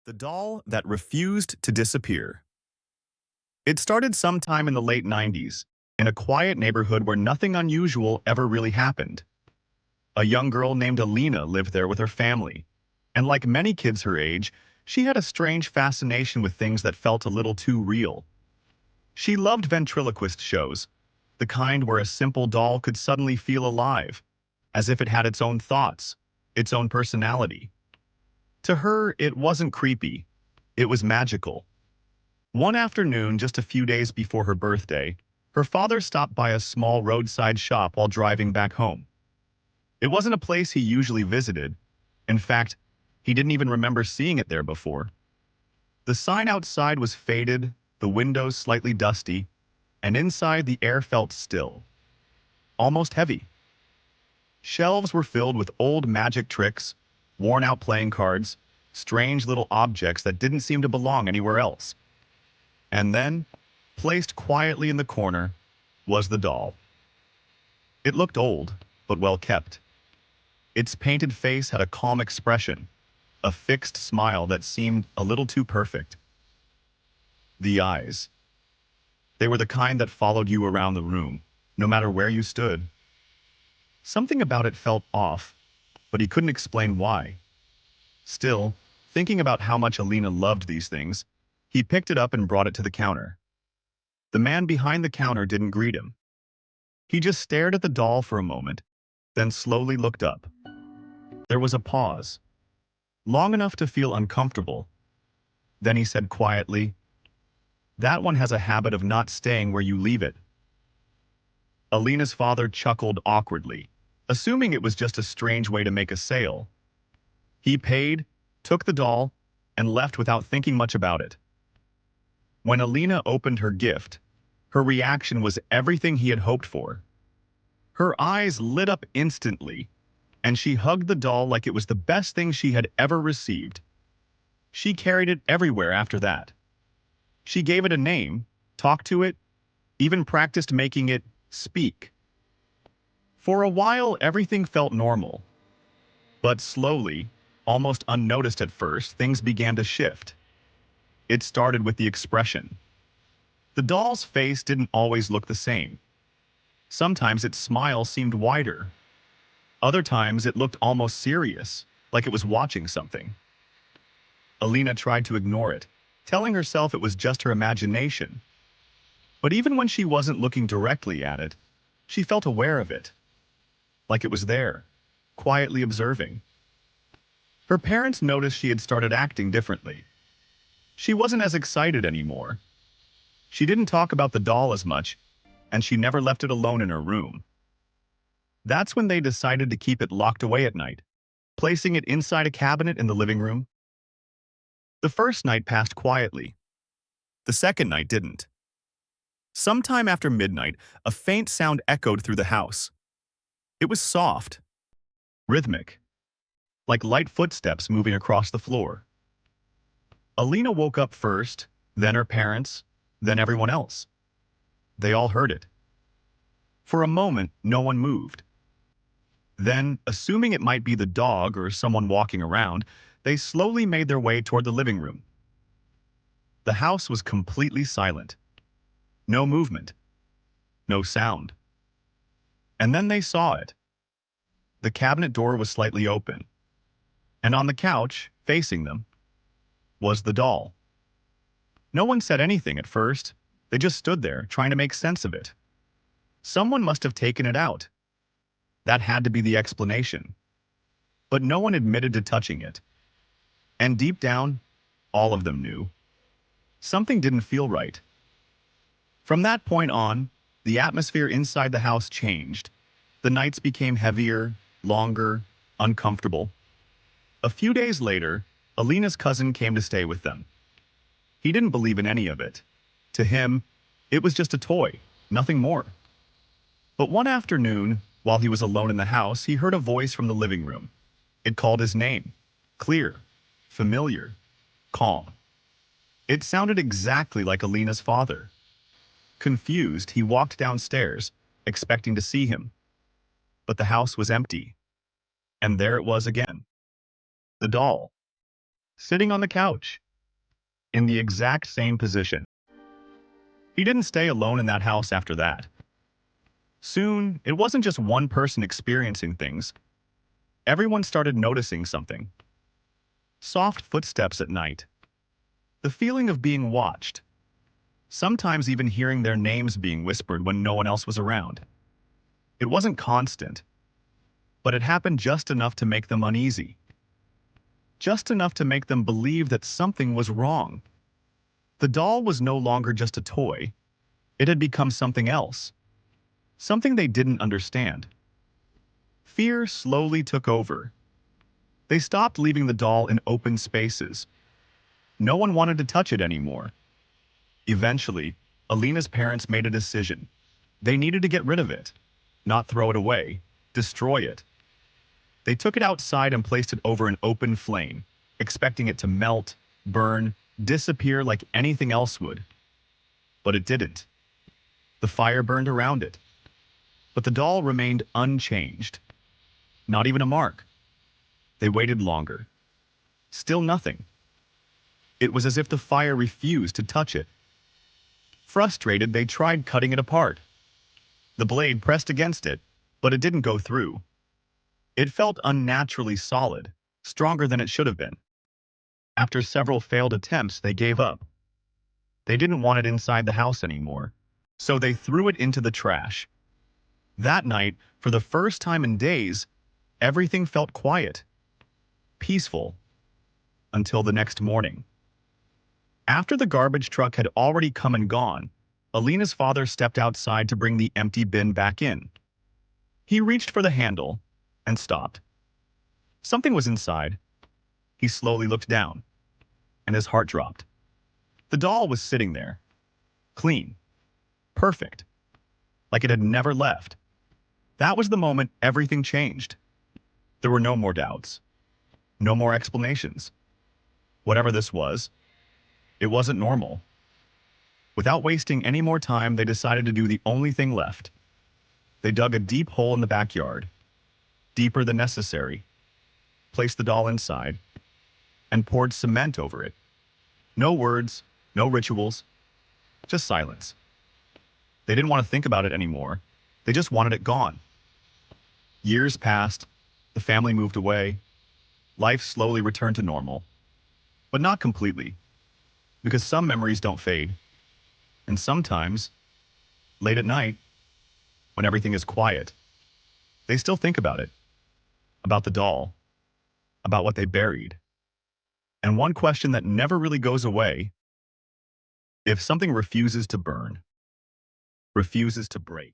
The doll that refused to disappear. It started sometime in the late 90s, in a quiet neighborhood where nothing unusual ever really happened. A young girl named Alina lived there with her family, and like many kids her age, she had a strange fascination with things that felt a little too real. She loved ventriloquist shows, the kind where a simple doll could suddenly feel alive, as if it had its own thoughts, its own personality. To her, it wasn't creepy, it was magical. One afternoon, just a few days before her birthday, her father stopped by a small roadside shop while driving back home. It wasn't a place he usually visited. In fact, he didn't even remember seeing it there before. The sign outside was faded, the windows slightly dusty, and inside the air felt still, almost heavy. Shelves were filled with old magic tricks, worn-out playing cards, strange little objects that didn't seem to belong anywhere else. And then, placed quietly in the corner, was the doll. It looked old, but well kept. Its painted face had a calm expression, a fixed smile that seemed a little too perfect. The eyes. They were the kind that followed you around the room, no matter where you stood. Something about it felt off, but he couldn't explain why. Still, thinking about how much Alina loved these things, he picked it up and brought it to the counter. The man behind the counter didn't greet him. He just stared at the doll for a moment, then slowly looked up. There was a pause, long enough to feel uncomfortable. Then he said quietly, "That one has a habit of not staying where you leave it." Alina's father chuckled awkwardly, assuming it was just a strange way to make a sale. He paid, took the doll, and left without thinking much about it. When Alina opened her gift, her reaction was everything he had hoped for. Her eyes lit up instantly, and she hugged the doll like it was the best thing she had ever received. She carried it everywhere after that. She gave it a name, talked to it, even practiced making it speak. For a while, everything felt normal. But slowly, almost unnoticed at first, things began to shift. It started with the expression. The doll's face didn't always look the same. Sometimes its smile seemed wider. Other times it looked almost serious, like it was watching something. Alina tried to ignore it, telling herself it was just her imagination. But even when she wasn't looking directly at it, she felt aware of it, like it was there, quietly observing. Her parents noticed she had started acting differently. She wasn't as excited anymore. She didn't talk about the doll as much, and she never left it alone in her room. That's when they decided to keep it locked away at night, placing it inside a cabinet in the living room. The first night passed quietly. The second night didn't. Sometime after midnight, a faint sound echoed through the house. It was soft, rhythmic, like light footsteps moving across the floor. Alina woke up first, then her parents, then everyone else. They all heard it. For a moment, no one moved. Then, assuming it might be the dog or someone walking around, they slowly made their way toward the living room. The house was completely silent. No movement, no sound. And then they saw it. The cabinet door was slightly open, and on the couch, facing them, was the doll. No one said anything at first. They just stood there, trying to make sense of it. Someone must have taken it out. That had to be the explanation. But no one admitted to touching it. And deep down, all of them knew. Something didn't feel right. From that point on, the atmosphere inside the house changed. The nights became heavier, longer, uncomfortable. A few days later, Alina's cousin came to stay with them. He didn't believe in any of it. To him, it was just a toy, nothing more. But one afternoon, while he was alone in the house, he heard a voice from the living room. It called his name. Clear, familiar, calm. It sounded exactly like Alina's father. Confused, he walked downstairs, expecting to see him. But the house was empty. And there it was again. The doll. sitting on the couch, in the exact same position. He didn't stay alone in that house after that. Soon, it wasn't just one person experiencing things. Everyone started noticing something. Soft footsteps at night. The feeling of being watched. Sometimes even hearing their names being whispered when no one else was around. It wasn't constant, but it happened just enough to make them uneasy. Just enough to make them believe that something was wrong. The doll was no longer just a toy. It had become something else. Something they didn't understand. Fear slowly took over. They stopped leaving the doll in open spaces. No one wanted to touch it anymore. Eventually, Alina's parents made a decision. They needed to get rid of it, not throw it away, destroy it. They took it outside and placed it over an open flame, expecting it to melt, burn, disappear like anything else would. But it didn't. The fire burned around it. But the doll remained unchanged. Not even a mark. They waited longer. Still nothing. It was as if the fire refused to touch it. Frustrated, they tried cutting it apart. The blade pressed against it, but it didn't go through. It felt unnaturally solid, stronger than it should have been. After several failed attempts, they gave up. They didn't want it inside the house anymore, so they threw it into the trash. That night, for the first time in days, everything felt quiet, peaceful, until the next morning. After the garbage truck had already come and gone, Alina's father stepped outside to bring the empty bin back in. He reached for the handle and stopped. Something was inside. He slowly looked down, and his heart dropped. The doll was sitting there, clean, perfect, like it had never left. That was the moment everything changed. There were no more doubts, no more explanations. Whatever this was, it wasn't normal. Without wasting any more time, they decided to do the only thing left. They dug a deep hole in the backyard, deeper than necessary, placed the doll inside, and poured cement over it. No words, no rituals, just silence. They didn't want to think about it anymore. They just wanted it gone. Years passed, the family moved away, life slowly returned to normal. But not completely, because some memories don't fade. And sometimes, late at night, when everything is quiet, they still think about it, about the doll, about what they buried. And one question that never really goes away: if something refuses to burn, refuses to break,